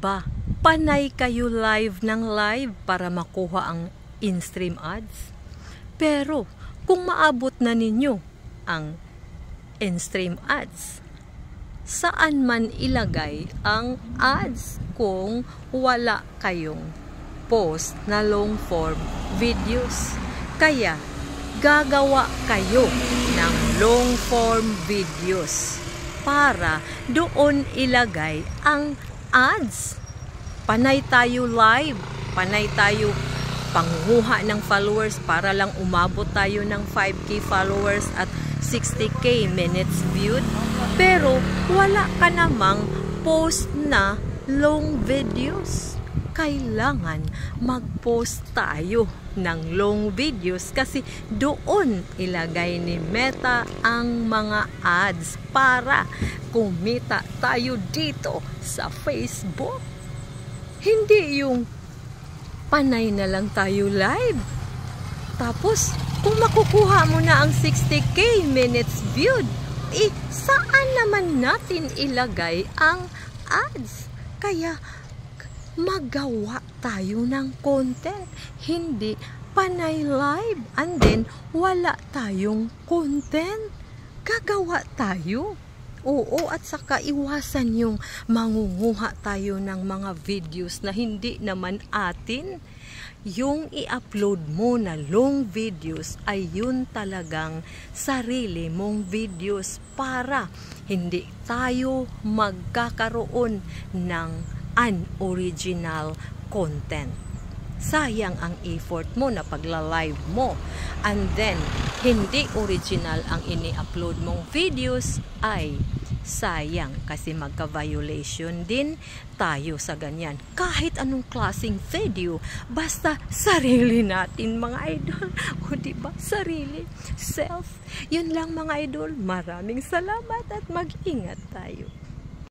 ba, panay kayo live ng live para makuha ang in-stream ads? Pero kung maabot na ninyo ang in-stream ads, saan man ilagay ang ads kung wala kayong post na long form videos? Kaya gagawa kayo ng long form videos para doon ilagay ang ads. Panay tayo live, panay tayo panguha ng followers para lang umabot tayo ng 5K followers at 60K minutes viewed. Pero wala ka namang post na long videos. Kailangan mag-post tayo ng long videos kasi doon ilagay ni Meta ang mga ads para kumita tayo dito sa Facebook. Hindi yung panay na lang tayo live. Tapos, kung makukuha mo na ang 60K minutes viewed, saan naman natin ilagay ang ads? Kaya, magawa tayo ng content. Hindi panay live and then wala tayong content. Gagawa tayo. Oo, at saka iwasan yung mangunguha tayo ng mga videos na hindi naman atin. Yung i-upload mo na long videos ay yun talagang sarili mong videos para hindi tayo magkakaroon ng unoriginal content. Sayang ang effort mo na pagla-live mo and then hindi original ang ini-upload mong videos, ay sayang kasi magka-violation din tayo sa ganyan. Kahit anong klaseng video, basta sarili natin mga idol. O diba? Sarili. Self. Yun lang mga idol. Maraming salamat at mag-ingat tayo.